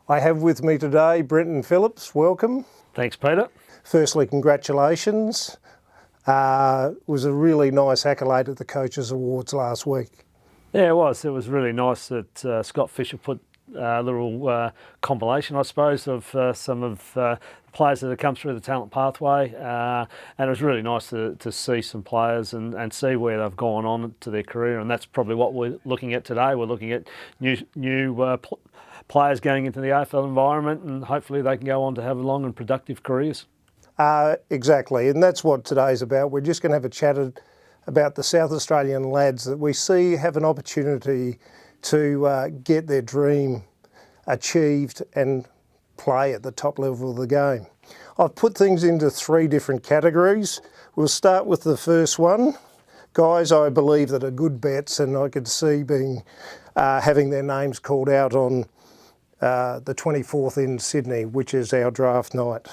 I have with me today Brenton Phillips. Welcome. Thanks, Peter. Firstly, congratulations. It was a really nice accolade at the Coaches Awards last week. Yeah, it was. It was really nice that Scott Fisher put a little compilation, I suppose, of some of the players that have come through the talent pathway. And it was really nice to see some players and see where they've gone on to their career. And that's probably what we're looking at today. We're looking at new players going into the AFL environment, and hopefully they can go on to have long and productive careers. Exactly, and that's what today's about. We're just going to have a chat about the South Australian lads that we see have an opportunity to get their dream achieved and play at the top level of the game. I've put things into 3 different categories. We'll start with the first one. Guys, I believe that are good bets, and I could see having their names called out on the 24th in Sydney, which is our draft night.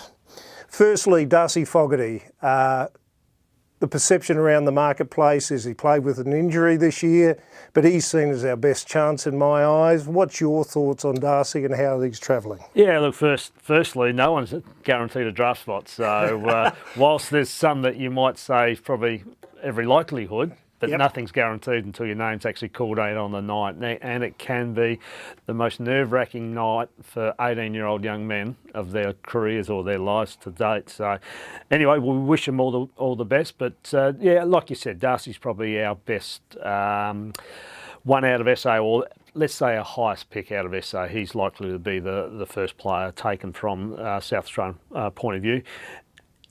Firstly, Darcy Fogarty. The perception around the marketplace is he played with an injury this year, but he's seen as our best chance in my eyes. What's your thoughts on Darcy and how he's travelling? Yeah, look, firstly, no one's guaranteed a draft spot. So whilst there's some that you might say probably every likelihood, but nothing's guaranteed until your name's actually called out on the night. And it can be the most nerve-wracking night for 18-year-old young men of their careers or their lives to date. So anyway, we wish them all the best. But yeah, like you said, Darcy's probably our best one out of SA, or let's say our highest pick out of SA. He's likely to be the first player taken from South Australian point of view.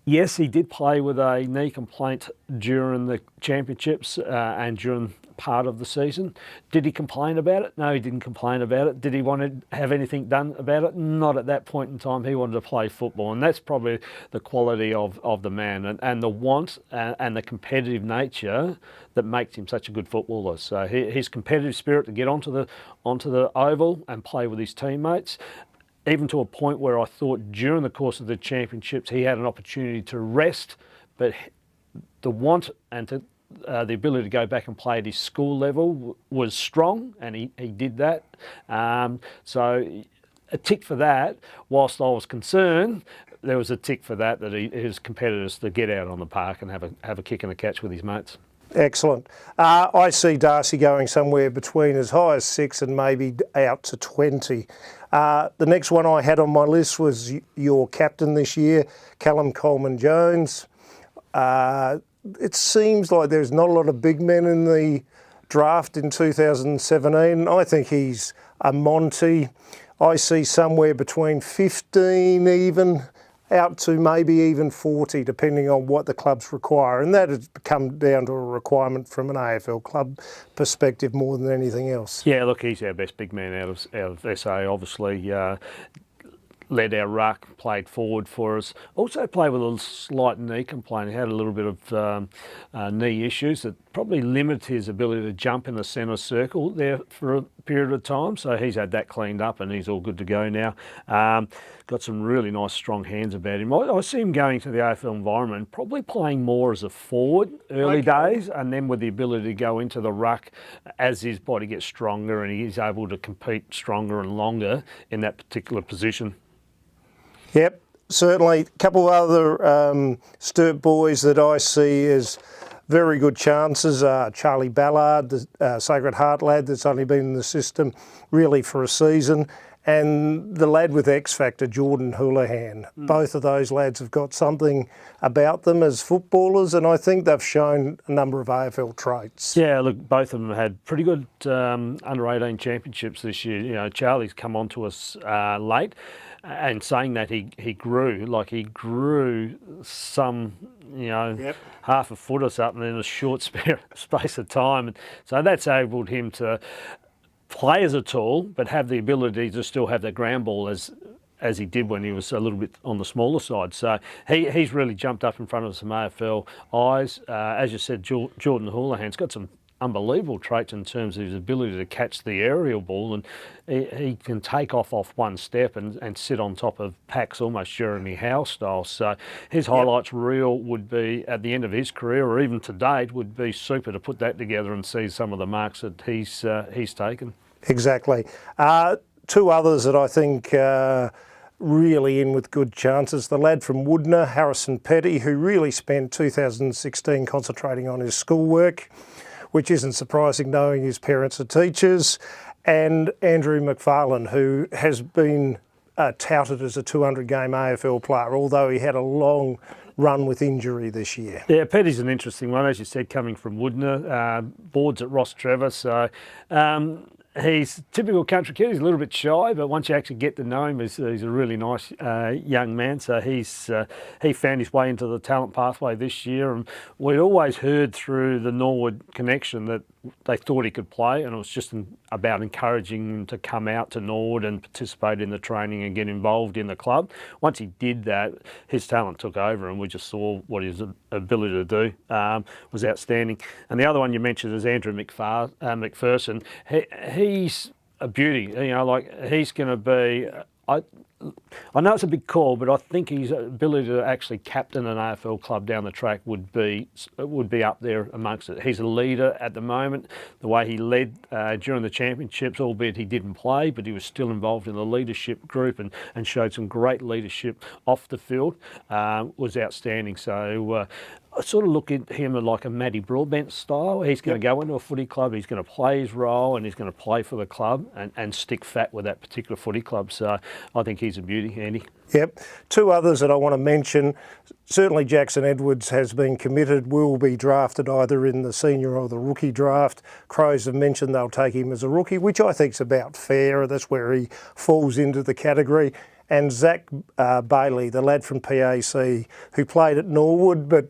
Yes, he did play with a knee complaint during the championships and during part of the season. Did he complain about it? No, he didn't complain about it. Did he want to have anything done about it? Not at that point in time. He wanted to play football, and that's probably the quality of the man and the want and the competitive nature that makes him such a good footballer. So his competitive spirit to get onto the oval and play with his teammates, even to a point where I thought during the course of the championships he had an opportunity to rest, but the want and the ability to go back and play at his school level was strong, and he did that. So a tick for that. Whilst I was concerned, there was a tick for that his competitors to get out on the park and have a kick and a catch with his mates. Excellent. I see Darcy going somewhere between as high as 6 and maybe out to 20. The next one I had on my list was your captain this year, Callum Coleman-Jones. It seems like there's not a lot of big men in the draft in 2017. I think he's a Monty. I see somewhere between 15 even, out to maybe even 40, depending on what the clubs require. And that has come down to a requirement from an AFL club perspective more than anything else. Yeah, look, he's our best big man out of SA, obviously. Led our ruck, played forward for us. Also played with a slight knee complaint. He had a little bit of knee issues that probably limit his ability to jump in the centre circle there for a period of time. So he's had that cleaned up and he's all good to go now. Got some really nice strong hands about him. I see him going to the AFL environment, probably playing more as a forward early days, and then with the ability to go into the ruck as his body gets stronger and he's able to compete stronger and longer in that particular position. Yep, certainly. A couple of other Sturt boys that I see as very good chances are Charlie Ballard, the Sacred Heart lad that's only been in the system really for a season, and the lad with X Factor, Jordan Houlihan. Both of those lads have got something about them as footballers, and I think they've shown a number of AFL traits. Yeah, look, both of them had pretty good under-18 championships this year. You know, Charlie's come on to us late, and saying that he grew some, half a foot or something in a short space of time. And so that's enabled him to play as a tall, but have the ability to still have that ground ball as he did when he was a little bit on the smaller side. So he's really jumped up in front of some AFL eyes. As you said, Jordan Houlihan's got some unbelievable traits in terms of his ability to catch the aerial ball, and he can take off one step and sit on top of packs almost Jeremy Howe style. So his highlights reel would be, at the end of his career or even to date, would be super to put that together and see some of the marks that he's taken. Exactly. two others that I think really in with good chances. The lad from Woodner, Harrison Petty, who really spent 2016 concentrating on his schoolwork, which isn't surprising knowing his parents are teachers, and Andrew McFarlane, who has been touted as a 200-game AFL player, although he had a long run with injury this year. Yeah, Petty's an interesting one, as you said, coming from Woodner, boards at Ross Trevor, so he's typical country kid. He's a little bit shy, but once you actually get to know him, he's a really nice young man. So he found his way into the talent pathway this year, and we'd always heard through the Norwood connection that they thought he could play, and it was just about encouraging him to come out to Norwood and participate in the training and get involved in the club. Once he did that, his talent took over, and we just saw what his ability to do was outstanding. And the other one you mentioned is Andrew McPherson. He's a beauty. Like he's going to be. I know it's a big call, but I think his ability to actually captain an AFL club down the track would be up there amongst it. He's a leader at the moment. The way he led during the championships, albeit he didn't play, but he was still involved in the leadership group and showed some great leadership off the field, was outstanding. So I sort of look at him like a Matty Broadbent style. He's going to go into a footy club, he's going to play his role, and he's going to play for the club and stick fat with that particular footy club. So I think he's a beauty, Andy. Yep. Two others that I want to mention. Certainly Jackson Edwards has been committed, will be drafted either in the senior or the rookie draft. Crows have mentioned they'll take him as a rookie, which I think is about fair. That's where he falls into the category. And Zach Bailey, the lad from PAC, who played at Norwood but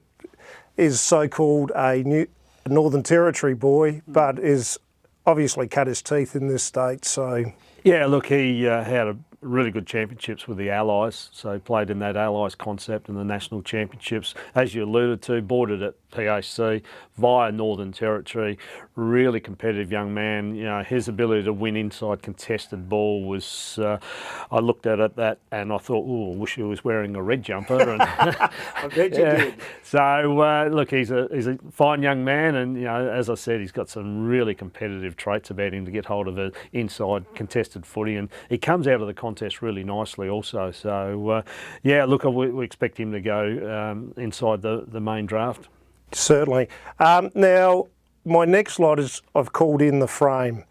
is so-called a Northern Territory boy, but is obviously cut his teeth in this state. So yeah, look, he had a really good championships with the Allies, so he played in that Allies concept in the national championships. As you alluded to, boarded at PAC via Northern Territory, really competitive young man. His ability to win inside contested ball was, I looked at that and I thought, I wish he was wearing a red jumper. And I bet you did. So look, he's a fine young man, and as I said, he's got some really competitive traits about him to get hold of an inside contested footy, and he comes out of the contest really nicely also. So yeah, look, we expect him to go inside the main draft. Certainly. Now, my next lot is I've called in the frame.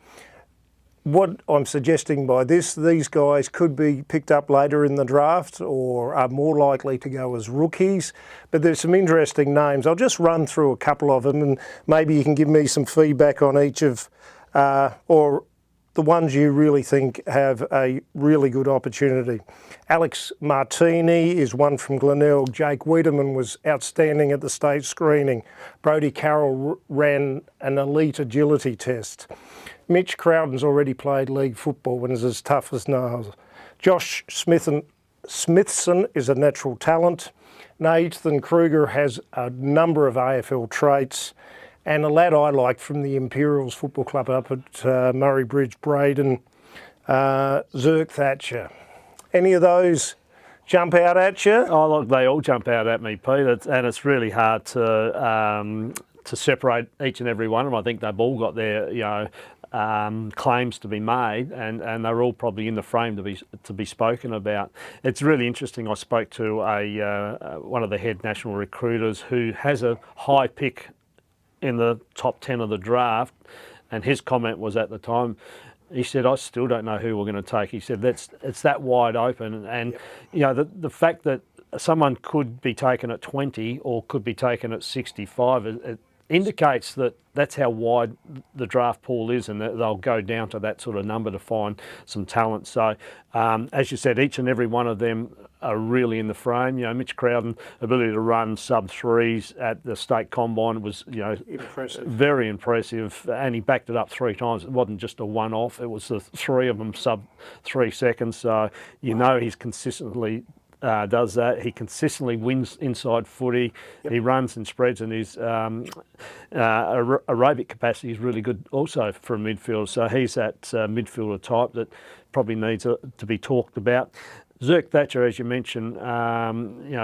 What I'm suggesting by this, these guys could be picked up later in the draft or are more likely to go as rookies, but there's some interesting names. I'll just run through a couple of them and maybe you can give me some feedback on each of, or the ones you really think have a really good opportunity. Alex Martini is one from Glenelg. Jake Wiedemann was outstanding at the state screening. Brodie Carroll ran an elite agility test. Mitch Crowden's already played league football and is as tough as nails. Josh Smithson is a natural talent. Nathan Kruger has a number of AFL traits. And a lad I liked from the Imperials Football Club up at Murray Bridge, Braden, Zerk Thatcher. Any of those jump out at you? Oh, look, they all jump out at me, Pete, and it's really hard to separate each and every one of them. I think they've all got their claims to be made, and they're all probably in the frame to be spoken about. It's really interesting. I spoke to one of the head national recruiters who has a high pick in the top 10 of the draft, and his comment was at the time, he said, I still don't know who we're going to take. He said, it's that wide open, and the fact that someone could be taken at 20 or could be taken at 65, it indicates that that's how wide the draft pool is, and that they'll go down to that sort of number to find some talent. So, as you said, each and every one of them are really in the frame. Mitch Crowden, ability to run sub-threes at the state combine was, impressive. Very impressive, and he backed it up 3 times. It wasn't just a one-off, it was the 3 of them sub 3 seconds. So, he's consistently does that. He consistently wins inside footy. Yep. He runs and spreads, and his aerobic capacity is really good also for a midfielder. So he's that midfielder type that probably needs to be talked about. Zerk Thatcher, as you mentioned,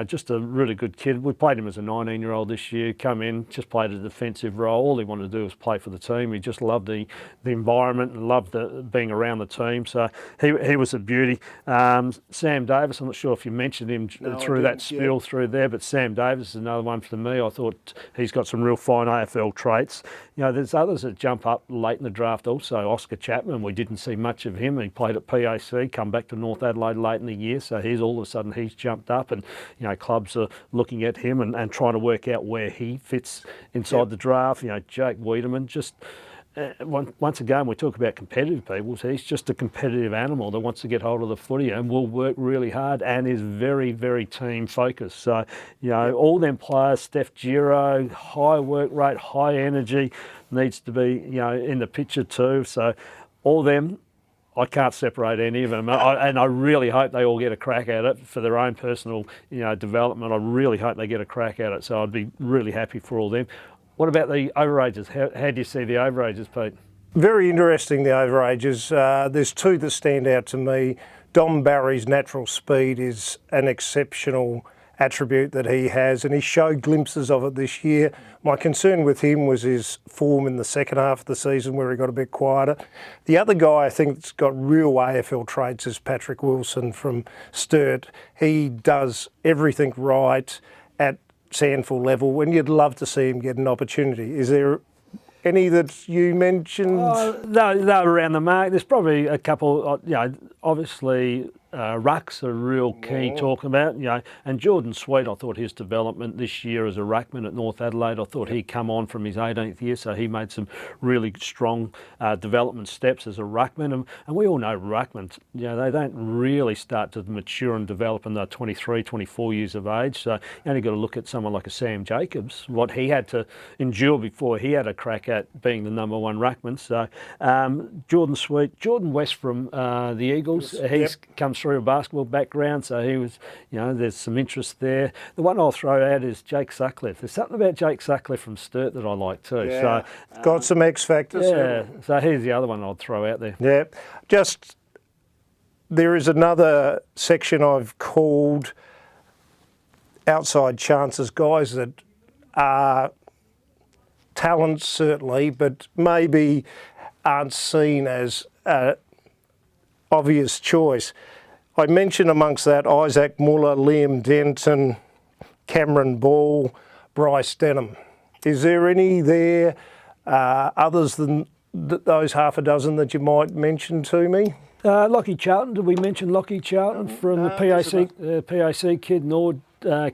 just a really good kid. We played him as a 19-year-old this year, come in, just played a defensive role. All he wanted to do was play for the team. He just loved the environment and loved being around the team. So he was a beauty. Sam Davis, I'm not sure if you mentioned him through that spiel through there, but Sam Davis is another one for me. I thought he's got some real fine AFL traits. There's others that jump up late in the draft also. Oscar Chapman, we didn't see much of him. He played at PAC, come back to North Adelaide late in the year, so he's all of a sudden he's jumped up, and clubs are looking at him and trying to work out where he fits inside the draft. Jake Wiedemann, just once again, we talk about competitive people. So he's just a competitive animal that wants to get hold of the footy and will work really hard and is very, very team focused. So, all them players, Steph Giro, high work rate, high energy, needs to be, in the picture too. So all them, I can't separate any of them, and I really hope they all get a crack at it for their own personal, development. I really hope they get a crack at it. So I'd be really happy for all them. What about the overages? How do you see the overages, Pete? Very interesting, the overages. There's two that stand out to me. Dom Barry's natural speed is an exceptional attribute that he has, and he showed glimpses of it this year. My concern with him was his form in the second half of the season where he got a bit quieter. The other guy I think that's got real AFL traits is Patrick Wilson from Sturt. He does everything right at Sandful level, and you'd love to see him get an opportunity. Is there any that you mentioned? They're around the mark. There's probably a couple, obviously rucks are real key talking about, and Jordan Sweet, I thought his development this year as a ruckman at North Adelaide, I thought he'd come on from his 18th year, so he made some really strong development steps as a ruckman, and we all know ruckmen, they don't really start to mature and develop until they're 23, 24 years of age, so you only got to look at someone like a Sam Jacobs, what he had to endure before he had a crack at being the number one ruckman. So Jordan Sweet, Jordan West from the Eagles, he's comes through a basketball background, so he was, there's some interest there. The one I'll throw out is Jake Sutcliffe. There's something about Jake Sutcliffe from Sturt that I like too. Yeah. So got some X factors. Yeah, so here's the other one I'd throw out there. Yeah, just there is another section I've called outside chances, guys that are talents certainly, but maybe aren't seen as obvious choice. I mentioned amongst that Isaac Muller, Liam Denton, Cameron Ball, Bryce Denham. Is there any there others than those half a dozen that you might mention to me? Lockie Charlton, did we mention Lockie Charlton from the PAC kid, Nord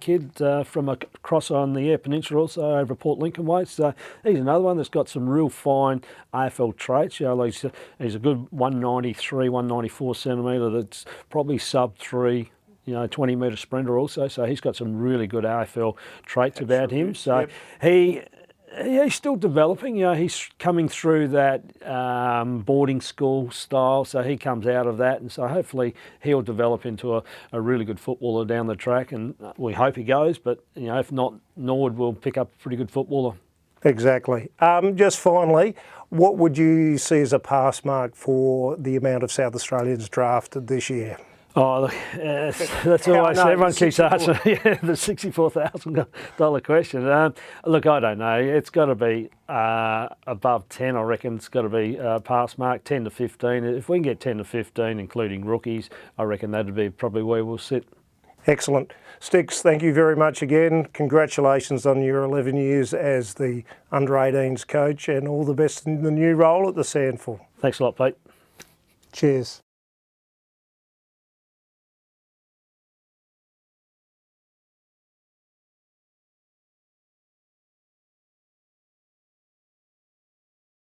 kid from across on the Eyre Peninsula, also over Port Lincoln way. So he's another one that's got some real fine AFL traits. He's a good 193, 194 centimetre that's probably sub 3, 20 metre sprinter also. So he's got some really good AFL traits about him. So he's still developing. He's coming through that boarding school style, so he comes out of that, and so hopefully he'll develop into a really good footballer down the track, and we hope he goes, but if not, Nord will pick up a pretty good footballer. Exactly. Just finally, what would you see as a pass mark for the amount of South Australians drafted this year? Oh, look, that's always, everyone keeps asking the $64,000 question. Look, I don't know. It's got to be above 10, I reckon. It's got to be pass mark, 10 to 15. If we can get 10 to 15, including rookies, I reckon that'd be probably where we'll sit. Excellent. Sticks, thank you very much again. Congratulations on your 11 years as the under-18s coach, and all the best in the new role at the Sandful. Thanks a lot, Pete. Cheers.